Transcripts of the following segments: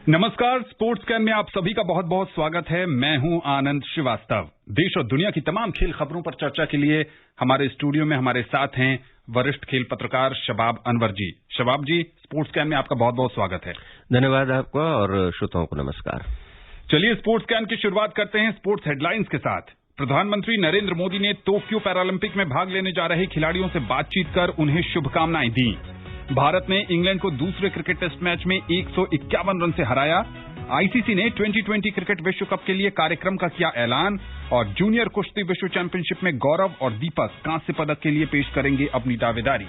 नमस्कार, sports can में आप सभी का बहुत बहुत स्वागत है। मैं हूं आनंद श्रीवास्तव। देश और दुनिया की तमाम खेल खबरों पर चर्चा के लिए हमारे स्टूडियो में हमारे साथ हैं वरिष्ठ खेल पत्रकार शबाब अनवर जी। शबाब जी, स्पोर्ट्स कैन में आपका बहुत बहुत स्वागत है। धन्यवाद आपका और श्रोताओं को नमस्कार। चलिए स्पोर्ट्स कैन की शुरुआत करते हैं स्पोर्ट्स हेडलाइंस के साथ। प्रधानमंत्री नरेंद्र मोदी ने टोक्यो पैरालंपिक में भाग लेने जा रहे खिलाड़ियों से बातचीत कर उन्हें शुभकामनाएं दी। भारत ने इंग्लैंड को दूसरे क्रिकेट टेस्ट मैच में 151 रन से हराया। आईसीसी ने 2020 क्रिकेट विश्व कप के लिए कार्यक्रम का किया ऐलान और जूनियर कुश्ती विश्व चैंपियनशिप में गौरव और दीपक कांस्य पदक के लिए पेश करेंगे अपनी दावेदारी।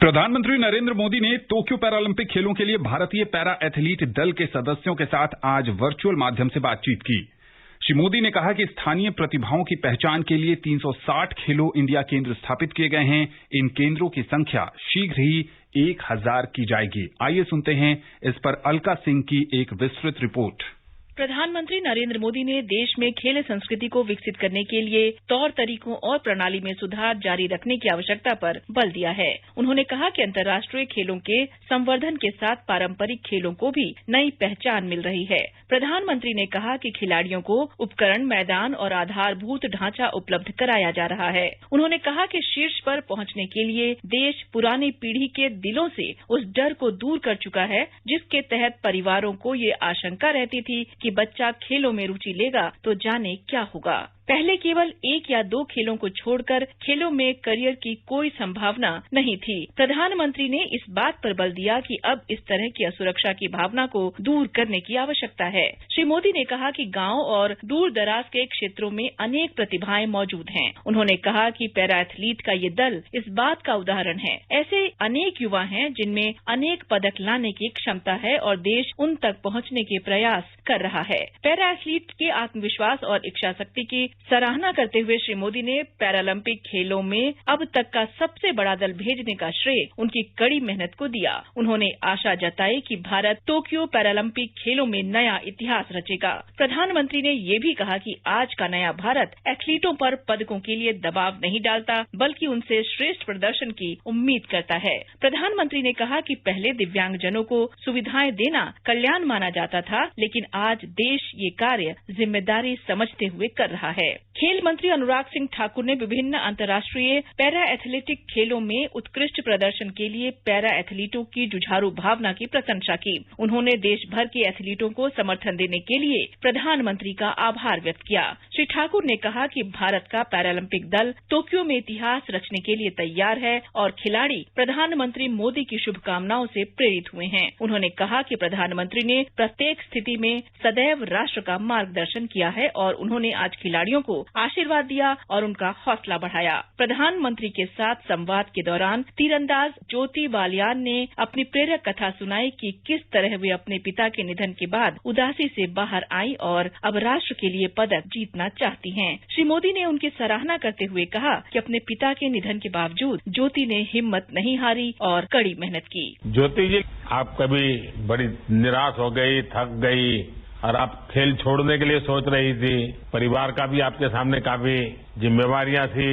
प्रधानमंत्री नरेंद्र मोदी ने टोक्यो पैरालंपिक खेलों के लिए भारतीय पैरा एथलीट दल के सदस्यों के साथ आज वर्चुअल माध्यम से बातचीत की। श्री मोदी ने कहा कि स्थानीय प्रतिभाओं की पहचान के लिए 360 खेलो इंडिया केंद्र स्थापित किए गए हैं। इन केंद्रों की संख्या शीघ्र ही 1000 की जाएगी। आइए सुनते हैं इस पर अलका सिंह की एक विस्तृत रिपोर्ट। प्रधानमंत्री नरेंद्र मोदी ने देश में खेल संस्कृति को विकसित करने के लिए तौर तरीकों और प्रणाली में सुधार जारी रखने की आवश्यकता पर बल दिया है। उन्होंने कहा कि अंतर्राष्ट्रीय खेलों के संवर्धन के साथ पारंपरिक खेलों को भी नई पहचान मिल रही है। प्रधानमंत्री ने कहा कि खिलाड़ियों को उपकरण, मैदान और आधारभूत ढांचा उपलब्ध कराया जा रहा है। उन्होंने कहा कि शीर्ष पर पहुंचने के लिए देश पुरानी पीढ़ी के दिलों से उस डर को दूर कर चुका है जिसके तहत परिवारों को ये आशंका रहती थी कि बच्चा खेलों में रुचि लेगा तो जाने क्या होगा। पहले केवल 1 या 2 खेलों को छोड़कर खेलों में करियर की कोई संभावना नहीं थी। प्रधानमंत्री ने इस बात पर बल दिया कि अब इस तरह की असुरक्षा की भावना को दूर करने की आवश्यकता है। श्री मोदी ने कहा कि गांव और दूर दराज के क्षेत्रों में अनेक प्रतिभाएं मौजूद हैं। उन्होंने कहा कि पैरा एथलीट का ये दल इस बात का उदाहरण है। ऐसे अनेक युवा हैं जिनमें अनेक पदक लाने की क्षमता है और देश उन तक पहुंचने के प्रयास कर रहा है। पैरा एथलीट के आत्मविश्वास और इच्छा शक्ति की सराहना करते हुए श्री मोदी ने पैरालंपिक खेलों में अब तक का सबसे बड़ा दल भेजने का श्रेय उनकी कड़ी मेहनत को दिया। उन्होंने आशा जताई कि भारत टोक्यो पैरालंपिक खेलों में नया इतिहास रचेगा। प्रधानमंत्री ने ये भी कहा कि आज का नया भारत एथलीटों पर पदकों के लिए दबाव नहीं डालता बल्कि उनसे श्रेष्ठ प्रदर्शन की उम्मीद करता है। प्रधानमंत्री ने कहा कि पहले दिव्यांगजनों को सुविधाएं देना कल्याण माना जाता था, लेकिन आज देश ये कार्य जिम्मेदारी समझते हुए कर रहा है। खेल मंत्री अनुराग सिंह ठाकुर ने विभिन्न अंतर्राष्ट्रीय पैरा एथलेटिक खेलों में उत्कृष्ट प्रदर्शन के लिए पैरा एथलीटों की जुझारू भावना की प्रशंसा की। उन्होंने देश भर के एथलीटों को समर्थन देने के लिए प्रधानमंत्री का आभार व्यक्त किया। श्री ठाकुर ने कहा कि भारत का पैरालंपिक दल टोक्यो में इतिहास रचने के लिए तैयार है और खिलाड़ी प्रधानमंत्री मोदी की शुभकामनाओं से प्रेरित हुए हैं। उन्होंने कहा कि प्रधानमंत्री ने प्रत्येक स्थिति में सदैव राष्ट्र का मार्गदर्शन किया है और उन्होंने आज खिलाड़ियों को आशीर्वाद दिया और उनका हौसला बढ़ाया। प्रधानमंत्री के साथ संवाद के दौरान तीरंदाज ज्योति बालियान ने अपनी प्रेरक कथा सुनाई कि किस तरह वे अपने पिता के निधन के बाद उदासी से बाहर आई और अब राष्ट्र के लिए पदक जीतना चाहती हैं। श्री मोदी ने उनकी सराहना करते हुए कहा कि अपने पिता के निधन के बावजूद ज्योति ने हिम्मत नहीं हारी और कड़ी मेहनत की। ज्योति जी, आप कभी बड़ी निराश हो गई, थक गई और आप खेल छोड़ने के लिए सोच रही थी। परिवार का भी आपके सामने काफी जिम्मेवारियां थी।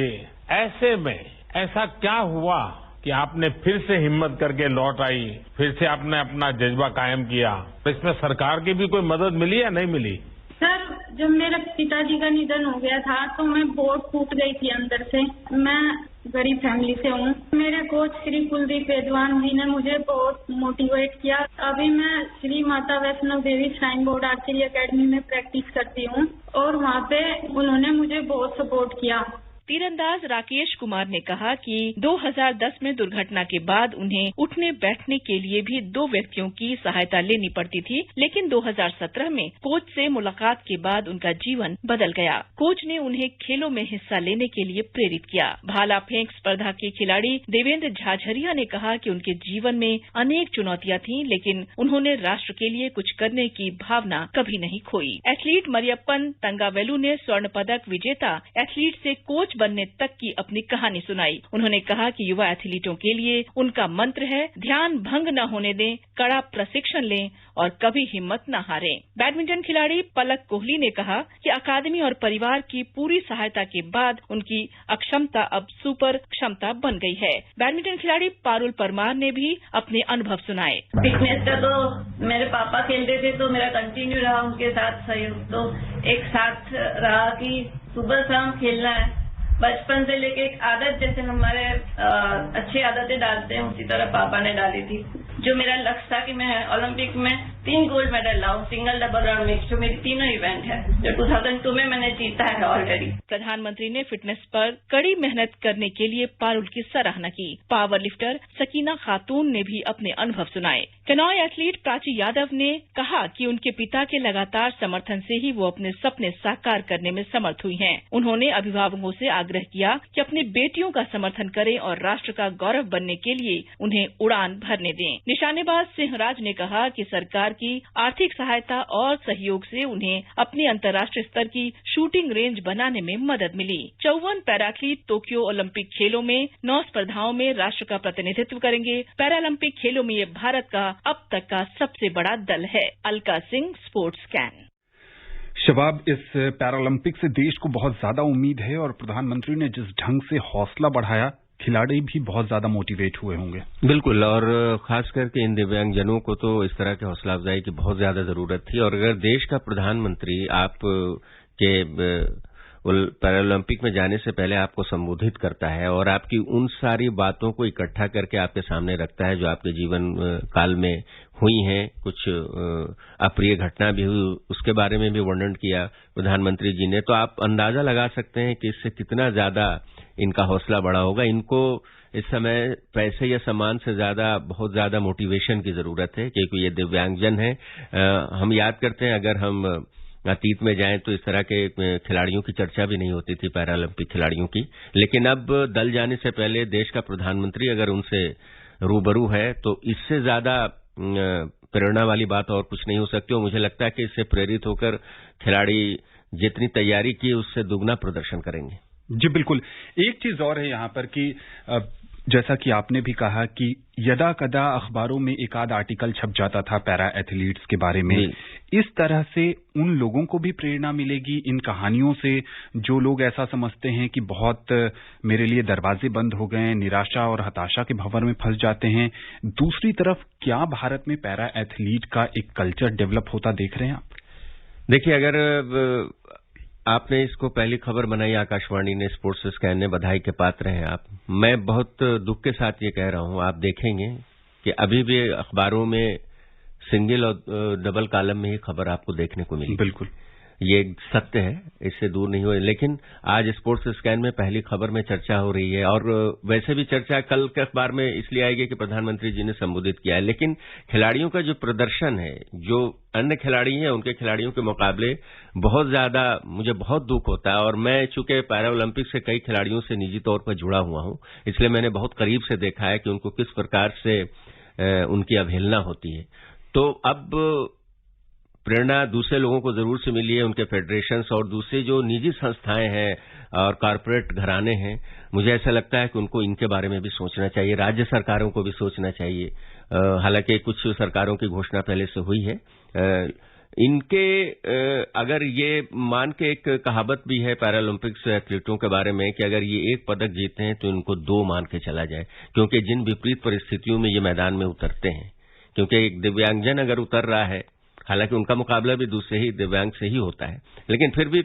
ऐसे में ऐसा क्या हुआ कि आपने फिर से हिम्मत करके लौट आई, फिर से आपने अपना जज्बा कायम किया? इसमें सरकार की भी कोई मदद मिली या नहीं मिली? सर, जब मेरे पिताजी का निधन हो गया था तो मैं बहुत टूट गई थी अंदर से। मैं गरीब फैमिली से हूँ। मेरे कोच श्री कुलदीप वेदवान जी ने मुझे बहुत मोटिवेट किया। अभी मैं Shri Mata Vaishno Devi shrine board archery academy में प्रैक्टिस करती हूँ और वहाँ पे उन्होंने मुझे बहुत सपोर्ट किया। तीरंदाज राकेश कुमार ने कहा कि 2010 में दुर्घटना के बाद उन्हें उठने बैठने के लिए भी 2 व्यक्तियों की सहायता लेनी पड़ती थी, लेकिन 2017 में कोच से मुलाकात के बाद उनका जीवन बदल गया। कोच ने उन्हें खेलों में हिस्सा लेने के लिए प्रेरित किया। भाला फेंक स्पर्धा के खिलाड़ी देवेंद्र झाझरिया ने कहा कि उनके जीवन में अनेक चुनौतियां थीं, लेकिन उन्होंने राष्ट्र के लिए कुछ करने की भावना कभी नहीं खोई। एथलीट मरियप्पन तंगावेलू ने स्वर्ण पदक विजेता एथलीट से कोच बनने तक की अपनी कहानी सुनाई। उन्होंने कहा कि युवा एथलीटों के लिए उनका मंत्र है, ध्यान भंग न होने दें, कड़ा प्रशिक्षण लें और कभी हिम्मत न हारें। बैडमिंटन खिलाड़ी पलक कोहली ने कहा कि अकादमी और परिवार की पूरी सहायता के बाद उनकी अक्षमता अब सुपर क्षमता बन गई है। बैडमिंटन खिलाड़ी पारुल परमार ने भी अपने अनुभव सुनाए। फिटनेस का तो मेरे पापा खेलते थे तो मेरा कंटिन्यू रहा उनके साथ सहयोग, तो एक साथ रहा कि सुबह शाम खेलना है। बचपन से लेके एक आदत, जैसे हमारे अच्छी आदतें डालते हैं उसी तरह पापा ने डाली थी। जो मेरा लक्ष्य था कि मैं ओलंपिक में 3 गोल्ड मेडल लाऊं, सिंगल, डबल और मिक्स, जो मेरी तीनों इवेंट है जो 2002 में मैंने जीता है ऑलरेडी। प्रधानमंत्री ने फिटनेस पर कड़ी मेहनत करने के लिए पारुल की सराहना की। पावर लिफ्टर सकीना खातून ने भी अपने अनुभव सुनाए। केनॉय एथलीट प्राची यादव ने कहा कि उनके पिता के लगातार समर्थन से ही वो अपने सपने साकार करने में समर्थ हुई हैं। उन्होंने अभिभावकों से आग्रह किया कि अपनी बेटियों का समर्थन करें और राष्ट्र का गौरव बनने के लिए उन्हें उड़ान भरने दें। निशानेबाज सिंहराज ने कहा कि सरकार की आर्थिक सहायता और सहयोग से उन्हें अपनी अंतर्राष्ट्रीय स्तर की शूटिंग रेंज बनाने में मदद मिली। 54 पैराथलीट टोक्यो ओलंपिक खेलों में 9 स्पर्धाओं में राष्ट्र का प्रतिनिधित्व करेंगे। पैरालंपिक खेलों में ये भारत का अब तक का सबसे बड़ा दल है। Alka Singh, sports scan. शबाब, इस पैरालंपिक से देश को बहुत ज्यादा उम्मीद है और प्रधानमंत्री ने जिस ढंग से हौसला बढ़ाया, खिलाड़ी भी बहुत ज्यादा मोटिवेट हुए होंगे। बिल्कुल, और खास करके इन दिव्यांगजनों को तो इस तरह के हौसला अफजाई की बहुत ज्यादा जरूरत थी। और अगर देश का प्रधानमंत्री आप के पैरालंपिक में जाने से पहले आपको संबोधित करता है और आपकी उन सारी बातों को इकट्ठा करके आपके सामने रखता है जो आपके जीवन काल में हुई हैं, कुछ अप्रिय घटना भी हुई, उसके बारे में भी वर्णन किया प्रधानमंत्री जी ने, तो आप अंदाजा लगा सकते हैं कि इससे कितना ज्यादा इनका हौसला बढ़ा होगा। इनको इस समय पैसे या सम्मान से ज्यादा बहुत ज्यादा मोटिवेशन की जरूरत है, क्योंकि ये दिव्यांगजन है। हम याद करते हैं, अगर हम अतीत में जाएं तो इस तरह के खिलाड़ियों की चर्चा भी नहीं होती थी, पैरालंपिक खिलाड़ियों की। लेकिन अब दल जाने से पहले देश का प्रधानमंत्री अगर उनसे रूबरू है तो इससे ज्यादा प्रेरणा वाली बात और कुछ नहीं हो सकती। और मुझे लगता है कि इससे प्रेरित होकर खिलाड़ी जितनी तैयारी की उससे दुगना प्रदर्शन करेंगे। जी बिल्कुल। एक चीज और है यहाँ पर कि जैसा कि आपने भी कहा कि यदा कदा अखबारों में एक आध आर्टिकल छप जाता था पैरा एथलीट्स के बारे में। इस तरह से उन लोगों को भी प्रेरणा मिलेगी इन कहानियों से जो लोग ऐसा समझते हैं कि बहुत मेरे लिए दरवाजे बंद हो गए, निराशा और हताशा के भंवर में फंस जाते हैं। दूसरी तरफ क्या भारत में पैरा एथलीट का एक कल्चर डेवलप होता देख रहे हैं आप? देखिए, अगर आपने इसको पहली खबर बनाई आकाशवाणी ने, स्पोर्ट्स स्कैन ने, बधाई के पात्र हैं आप। मैं बहुत दुख के साथ ये कह रहा हूं, आप देखेंगे कि अभी भी अखबारों में सिंगल और डबल कॉलम में ही खबर आपको देखने को मिली। बिल्कुल, ये सत्य है, इससे दूर नहीं हुए। लेकिन आज स्पोर्ट्स स्कैन में पहली खबर में चर्चा हो रही है, और वैसे भी चर्चा कल के अखबार में इसलिए आएगी कि प्रधानमंत्री जी ने संबोधित किया है। लेकिन खिलाड़ियों का जो प्रदर्शन है, जो अन्य खिलाड़ी हैं उनके खिलाड़ियों के मुकाबले बहुत ज्यादा, मुझे बहुत दुख होता है। और मैं चूंकि पैरा ओलंपिक से कई खिलाड़ियों से निजी तौर पर जुड़ा हुआ हूं, इसलिए मैंने बहुत करीब से देखा है कि उनको किस प्रकार से उनकी अवहेलना होती है। तो अब प्रेरणा दूसरे लोगों को जरूर से मिली है, उनके फेडरेशंस और दूसरे जो निजी संस्थाएं हैं और कॉरपोरेट घराने हैं। मुझे ऐसा लगता है कि उनको इनके बारे में भी सोचना चाहिए, राज्य सरकारों को भी सोचना चाहिए। हालांकि कुछ सरकारों की घोषणा पहले से हुई है। इनके अगर ये मान के, एक कहावत भी है पैरालंपिक्स एथलीटों के बारे में कि अगर ये 1 पदक जीते हैं तो इनको 2 मान के चला जाए, क्योंकि जिन विपरीत परिस्थितियों में ये मैदान में उतरते हैं। क्योंकि एक दिव्यांगजन अगर उतर रहा है, हालांकि उनका मुकाबला भी दूसरे ही दिव्यांग से ही होता है, लेकिन फिर भी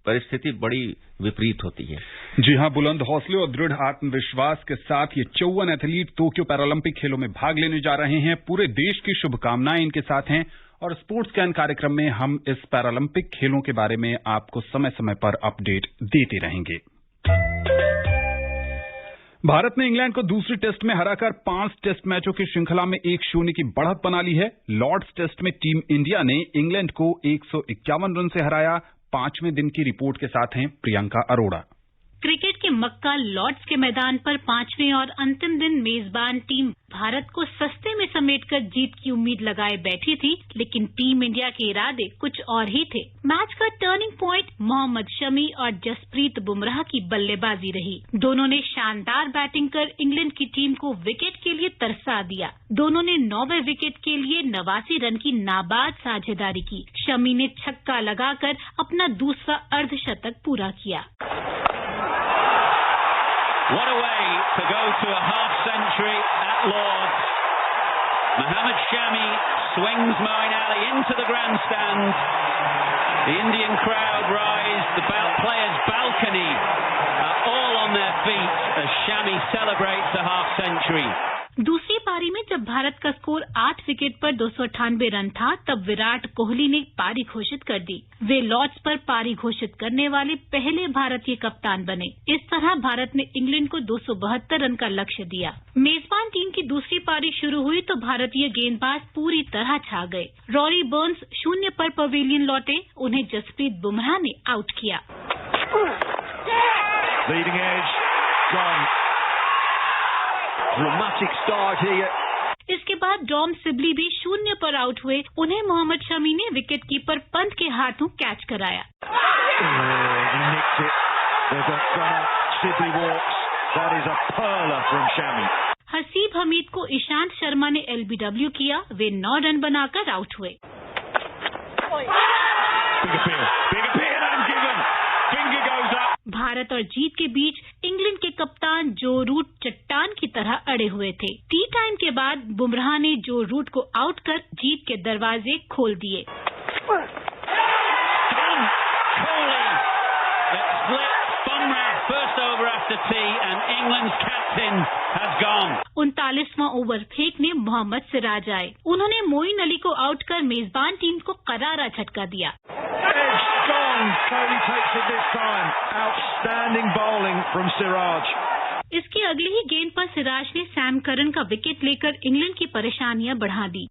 परिस्थिति बड़ी विपरीत होती है। जी हां, बुलंद हौसले और दृढ़ आत्मविश्वास के साथ ये 54 एथलीट टोक्यो पैरालंपिक खेलों में भाग लेने जा रहे हैं। पूरे देश की शुभकामनाएं इनके साथ हैं और स्पोर्ट्स कैन कार्यक्रम में हम इस पैरालंपिक खेलों के बारे में आपको समय समय पर अपडेट देते रहेंगे। भारत ने इंग्लैंड को दूसरी टेस्ट में हराकर 5 टेस्ट मैचों की श्रृंखला में 1-0 की बढ़त बना ली है। लॉर्ड्स टेस्ट में टीम इंडिया ने इंग्लैंड को 151 रन से हराया। 5वें दिन की रिपोर्ट के साथ हैं प्रियंका अरोड़ा। क्रिकेट के के मक्का लॉर्ड्स के मैदान पर 5वें और अंतिम दिन मेजबान टीम भारत को सस्ते में समेटकर जीत की उम्मीद लगाए बैठी थी, लेकिन टीम इंडिया के इरादे कुछ और ही थे। मैच का टर्निंग पॉइंट मोहम्मद शमी और जसप्रीत बुमराह की बल्लेबाजी रही। दोनों ने शानदार बैटिंग कर इंग्लैंड की टीम को विकेट के लिए तरसा दिया। दोनों ने 9वें विकेट के लिए 89 रन की नाबाद साझेदारी की। शमी ने छक्का लगाकर अपना दूसरा अर्धशतक पूरा किया। What a way to go to a half century at Lord's. Mohammad Shami swings Moeen Ali into the grandstand. The Indian crowd rise. The players' balcony are all on their feet as Shami celebrates a half century. दूसरी पारी में जब भारत का score 8 wicket पर 298 run था, तब विराट कोहली ने पारी घोषित कर दी। वे लॉर्ड्स पर पारी घोषित करने वाले पहले भारतीय कप्तान बने। इस तरह भारत ने इंग्लैंड को 272 रन का लक्ष्य दिया। मेजबान टीम की दूसरी पारी शुरू हुई तो भारतीय गेंदबाज पूरी तरह छा गए। रॉरी बर्न्स 0 पर पवेलियन लौटे, उन्हें जसप्रीत बुमराह ने आउट किया। Leading edge, gone. Dramatic start here. इसके बाद डॉम सिबली भी 0 पर आउट हुए। उन्हें मोहम्मद शमी ने विकेट कीपर पंत के हाथों कैच कराया। हसीब हमीद को ईशांत शर्मा ने LBW किया। वे 9 रन बनाकर आउट हुए। भारत और जीत के बीच इंग्लैंड के कप्तान जो रूट चट्टान की तरह अड़े हुए थे। टी टाइम के बाद बुमराह ने जो रूट को आउट कर जीत के दरवाजे खोल दिए। 39वां ओवर फेंकने मोहम्मद सिराज आए। उन्होंने मोइन अली को आउट कर मेजबान टीम को करारा झटका दिया। इसकी अगली ही गेंद पर सिराज ने सैम करन का विकेट लेकर इंग्लैंड की परेशानियां बढ़ा दी।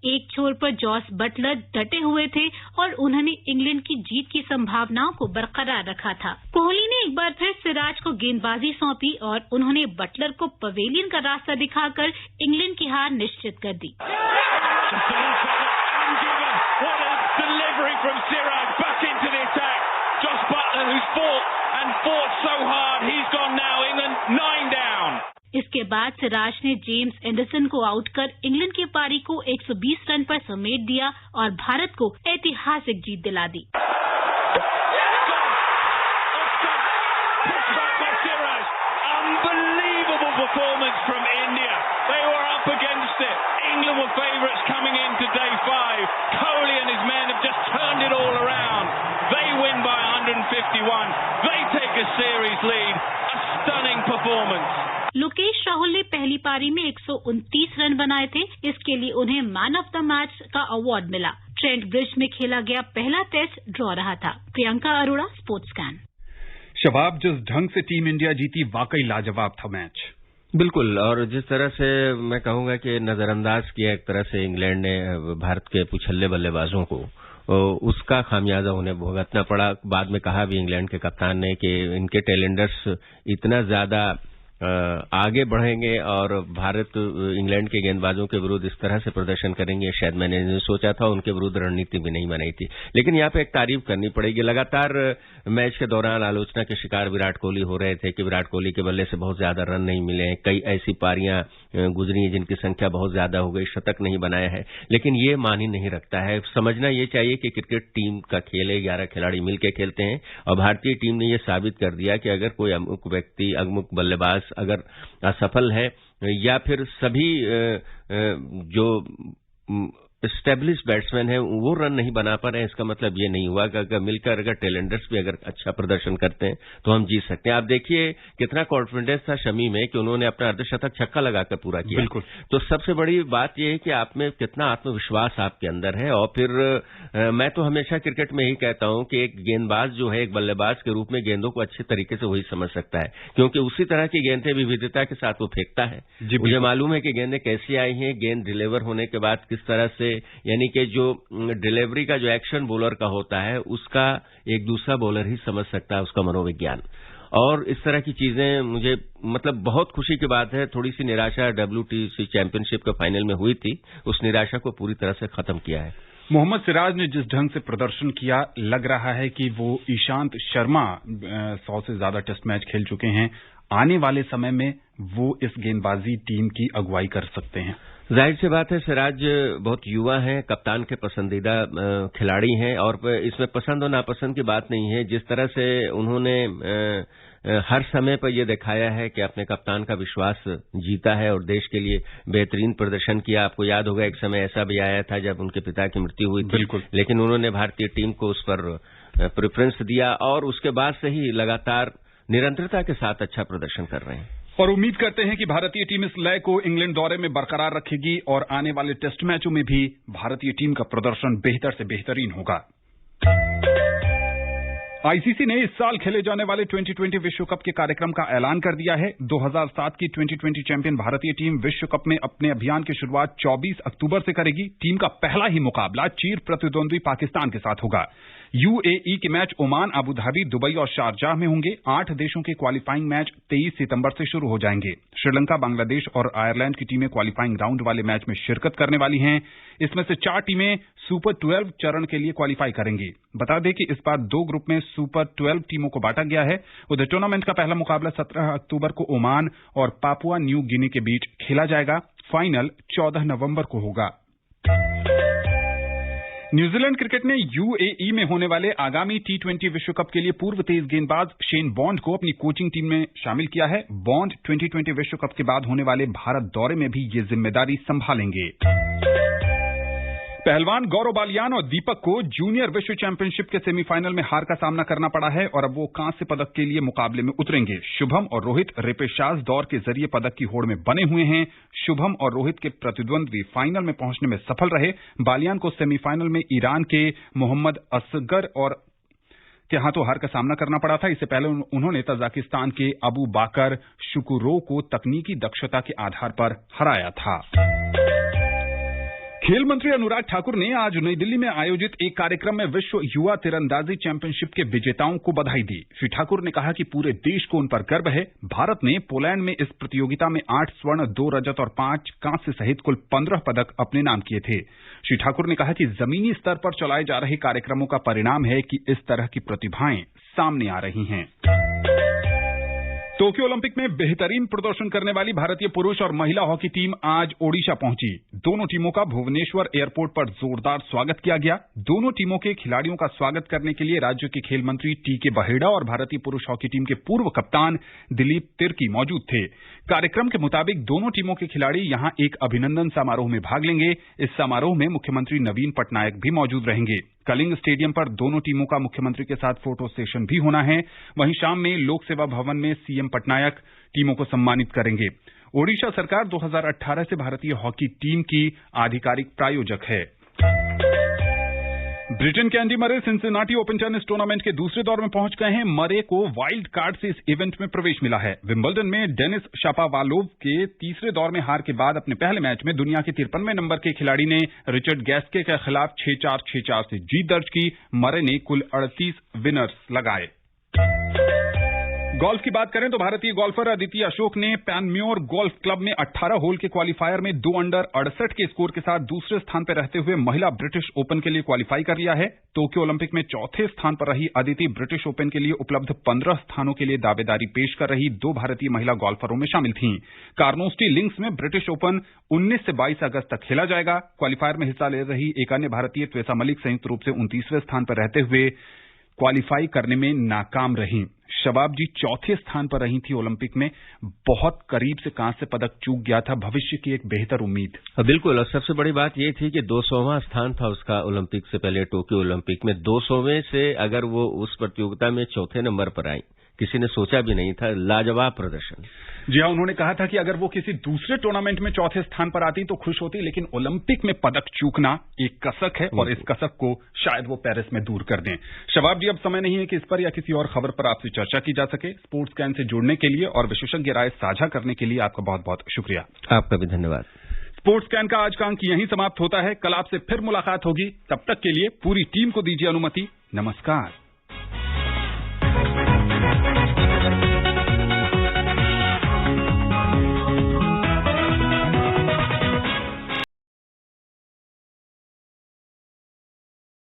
एक छोर पर जॉस बटलर डटे हुए थे और उन्होंने इंग्लैंड की जीत की संभावनाओं को बरकरार रखा था। कोहली ने एक बार फिर सिराज को गेंदबाजी सौंपी और उन्होंने बटलर को पवेलियन का रास्ता दिखाकर इंग्लैंड की हार निश्चित कर दी। इसके बाद सिराज ने जेम्स एंडरसन को आउट कर इंग्लैंड की पारी को 120 रन पर समेट दिया और भारत को ऐतिहासिक जीत दिला दी। Performance from India. They were up against it. England were favourites coming into day 5. Kohli and his men have just turned it all around. They win by 151. They take a series lead. A stunning performance. Lokesh Rahul ने पहली पारी में 129 run बनाए थे। इसके लिए उन्हें man of the match का अवार्ड मिला। ट्रेंट ब्रिज में खेला गया पहला टेस्ट ड्रॉ रहा था। Priyanka Arora, sports scan. शबाब, जिस ढंग से टीम इंडिया जीती वाकई लाजवाब था मैच। बिल्कुल, और जिस तरह से मैं कहूंगा कि नजरअंदाज किया एक तरह से इंग्लैंड ने भारत के पुछल्ले बल्लेबाजों को, उसका खामियाजा उन्हें भुगतना पड़ा। बाद में कहा भी इंग्लैंड के कप्तान ने कि इनके टैलेंडर्स इतना ज्यादा आगे बढ़ेंगे और भारत इंग्लैंड के गेंदबाजों के विरुद्ध इस तरह से प्रदर्शन करेंगे, शायद मैंने नहीं सोचा था। उनके विरुद्ध रणनीति भी नहीं बनाई थी। लेकिन यहाँ पे एक तारीफ करनी पड़ेगी। लगातार मैच के दौरान आलोचना के शिकार विराट कोहली हो रहे थे कि विराट कोहली के बल्ले से बहुत ज्यादा रन नहीं मिले। कई ऐसी पारियां गुजरी जिनकी संख्या बहुत ज्यादा हो गई, शतक नहीं बनाया है। लेकिन ये मान ही नहीं रखता है। समझना ये चाहिए कि क्रिकेट टीम का खेल है, 11 खिलाड़ी मिलकर खेलते हैं और भारतीय टीम ने ये साबित कर दिया कि अगर कोई अमुक व्यक्ति, अमुक बल्लेबाज अगर असफल है या फिर सभी जो एस्टेब्लिश बैट्समैन है वो रन नहीं बना पा रहे हैं, इसका मतलब ये नहीं हुआ कि अगर मिलकर अगर टैलेंडर्स भी अगर अच्छा प्रदर्शन करते हैं तो हम जीत सकते हैं। आप देखिए कितना कॉन्फिडेंस था शमी में कि उन्होंने अपना अर्धशतक छक्का लगाकर पूरा किया। बिल्कुल। तो सबसे बड़ी बात यह है कि आप में कितना आत्मविश्वास आपके अंदर है। और फिर मैं तो हमेशा क्रिकेट में ही कहता हूं कि एक गेंदबाज जो है एक बल्लेबाज के रूप में गेंदों को अच्छे तरीके से वही समझ सकता है, क्योंकि उसी तरह की गेंदें विविधता के साथ वो फेंकता है। मुझे मालूम है कि गेंदें कैसी आई हैं, गेंद डिलीवर होने के बाद किस तरह से से, यानी कि जो डिलीवरी का जो एक्शन बॉलर का होता है उसका एक दूसरा बॉलर ही समझ सकता है, उसका मनोविज्ञान। और इस तरह की चीजें मुझे मतलब बहुत खुशी की बात है। थोड़ी सी निराशा WTC चैंपियनशिप के फाइनल में हुई थी, उस निराशा को पूरी तरह से खत्म किया है। मोहम्मद सिराज ने जिस ढंग से प्रदर्शन किया, लग रहा है कि वो ईशांत शर्मा 100 से ज्यादा टेस्ट मैच खेल चुके हैं, आने वाले समय में वो इस गेंदबाजी टीम की अगुवाई कर सकते हैं। जाहिर सी बात है, सिराज बहुत युवा हैं, कप्तान के पसंदीदा खिलाड़ी हैं, और इसमें पसंद और नापसंद की बात नहीं है। जिस तरह से उन्होंने हर समय पर यह दिखाया है कि अपने कप्तान का विश्वास जीता है और देश के लिए बेहतरीन प्रदर्शन किया। आपको याद होगा एक समय ऐसा भी आया था जब उनके पिता की मृत्यु हुई थी, बिल्कुल, लेकिन उन्होंने भारतीय टीम को उस पर प्रेफरेंस दिया और उसके बाद से ही लगातार निरंतरता के साथ अच्छा प्रदर्शन कर रहे हैं। और उम्मीद करते हैं कि भारतीय टीम इस लय को इंग्लैंड दौरे में बरकरार रखेगी और आने वाले टेस्ट मैचों में भी भारतीय टीम का प्रदर्शन बेहतर से बेहतरीन होगा। आईसीसी ने इस साल खेले जाने वाले 2020 विश्व कप के कार्यक्रम का ऐलान कर दिया है। 2007 की 2020 चैंपियन भारतीय टीम विश्व कप में अपने अभियान की शुरुआत 24 अक्टूबर से करेगी। टीम का पहला ही मुकाबला चिर प्रतिद्वंद्वी पाकिस्तान के साथ होगा। यूएई के match Oman, Abu Dhabi, Dubai और शारजाह में होंगे। 8 देशों के क्वालिफाइंग मैच 23 सितंबर से शुरू हो जाएंगे। श्रीलंका, बांग्लादेश और आयरलैंड की टीमें क्वालिफाइंग राउंड वाले मैच में शिरकत करने वाली हैं। इसमें से 4 टीमें सुपर 12 चरण के लिए क्वालिफाई करेंगी। बता दें कि इस बार 2 ग्रुप में सुपर 12 टीमों को बांटा गया है। उधर टूर्नामेंट का पहला मुकाबला 17 अक्टूबर को ओमान और पापुआ न्यू गिनी के बीच खेला जाएगा। फाइनल 14 नवंबर को होगा। न्यूजीलैंड क्रिकेट ने यूएई में होने वाले आगामी T20 विश्व कप के लिए पूर्व तेज गेंदबाज शेन बॉन्ड को अपनी कोचिंग टीम में शामिल किया है। बॉन्ड 2020 विश्व कप के बाद होने वाले भारत दौरे में भी ये जिम्मेदारी संभालेंगे। पहलवान गौरव बालियान और दीपक को जूनियर विश्व चैंपियनशिप के सेमीफाइनल में हार का सामना करना पड़ा है और अब वो कांस्य पदक के लिए मुकाबले में उतरेंगे। शुभम और रोहित रेपेशाज दौर के जरिए पदक की होड़ में बने हुए हैं। शुभम और रोहित के प्रतिद्वंद्वी फाइनल में पहुंचने में सफल रहे। बालियान को सेमीफाइनल में ईरान के मोहम्मद असगर और के हाथों हार का सामना करना पड़ा था। इससे पहले उन्होंने तजाकिस्तान के अबू बाकर शुकुरोव को तकनीकी दक्षता के आधार पर हराया था। खेल मंत्री अनुराग ठाकुर ने आज नई दिल्ली में आयोजित एक कार्यक्रम में विश्व युवा तीरंदाजी चैंपियनशिप के विजेताओं को बधाई दी। श्री ठाकुर ने कहा कि पूरे देश को उन पर गर्व है। भारत ने पोलैंड में इस प्रतियोगिता में 8 स्वर्ण, 2 रजत और 5 कांस्य सहित कुल 15 पदक अपने नाम किए थे। श्री ठाकुर ने कहा कि जमीनी स्तर पर चलाए जा रहे कार्यक्रमों का परिणाम है कि इस तरह की प्रतिभाएं सामने आ रही हैं। टोक्यो ओलंपिक में बेहतरीन प्रदर्शन करने वाली भारतीय पुरुष और महिला हॉकी टीम आज ओडिशा पहुंची। दोनों टीमों का भुवनेश्वर एयरपोर्ट पर जोरदार स्वागत किया गया। दोनों टीमों के खिलाड़ियों का स्वागत करने के लिए राज्य के खेल मंत्री टीके बहेड़ा और भारतीय पुरुष हॉकी टीम के पूर्व कप्तान दिलीप तिर्की मौजूद थे। कार्यक्रम के मुताबिक दोनों टीमों के खिलाड़ी यहां एक अभिनंदन समारोह में भाग लेंगे। इस समारोह में मुख्यमंत्री नवीन पटनायक भी मौजूद रहेंगे। कलिंग स्टेडियम पर दोनों टीमों का मुख्यमंत्री के साथ फोटो सेशन भी होना है। वहीं शाम में लोक सेवा भवन में सीएम पटनायक टीमों को सम्मानित करेंगे। ओडिशा सरकार 2018 से भारतीय हॉकी टीम की आधिकारिक प्रायोजक है। ब्रिटेन के Andy Murray Cincinnati open tennis tournament के दूसरे दौर में पहुंच गए हैं। मरे को वाइल्ड कार्ड से इस इवेंट में प्रवेश मिला है। विंबलडन में डेनिस शापोवालोव के तीसरे दौर में हार के बाद अपने पहले मैच में दुनिया के 53वें नंबर के खिलाड़ी ने रिचर्ड गैस्के के खिलाफ 6-4, 6-4 से जीत दर्ज की। मरे ने कुल 38 विनर्स लगाए। गोल्फ की बात करें तो भारतीय गोल्फर अदिति अशोक ने पैनम्योर गोल्फ क्लब में 18 होल के क्वालिफायर में 2 अंडर 68 के स्कोर के साथ दूसरे स्थान पर रहते हुए महिला ब्रिटिश ओपन के लिए क्वालिफाई कर लिया है। टोक्यो ओलंपिक में चौथे स्थान पर रही अदिति ब्रिटिश ओपन के लिए उपलब्ध 15 स्थानों के लिए दावेदारी पेश कर रही 2 भारतीय महिला गोल्फरों में शामिल थीं। कार्नोस्टी लिंक्स में ब्रिटिश ओपन 19 से 22 अगस्त तक खेला जाएगा। क्वालिफायर में हिस्सा ले रही एक अन्य भारतीय त्वेसा मलिक संयुक्त रूप से 29वें स्थान पर रहते हुए क्वालिफाई करने में नाकाम रहीं। शबाब जी चौथे स्थान पर रही थी। ओलंपिक में बहुत करीब से कांस्य पदक चूक गया था। भविष्य की एक बेहतर उम्मीद। बिल्कुल, और सबसे बड़ी बात यह थी कि 200वां स्थान था उसका ओलंपिक से पहले टोक्यो ओलंपिक में। 200वें से अगर वो उस प्रतियोगिता में चौथे नंबर पर आई, किसी ने सोचा भी नहीं था। लाजवाब प्रदर्शन। जी हाँ, उन्होंने कहा था कि अगर वो किसी दूसरे टूर्नामेंट में चौथे स्थान पर आती तो खुश होती, लेकिन ओलंपिक में पदक चूकना एक कसक है और इस कसक को शायद वो पेरिस में दूर कर दें। शबाब जी, अब समय नहीं है कि इस पर या किसी और खबर पर आपसे चर्चा की जा सके। स्पोर्ट्स कैन से जुड़ने के लिए और विशेषज्ञ राय साझा करने के लिए आपका बहुत बहुत शुक्रिया। आपका भी धन्यवाद। स्पोर्ट्स स्कैन का आज का अंक यहीं समाप्त होता है। कल आपसे फिर मुलाकात होगी। तब तक के लिए पूरी टीम को दीजिए अनुमति। नमस्कार।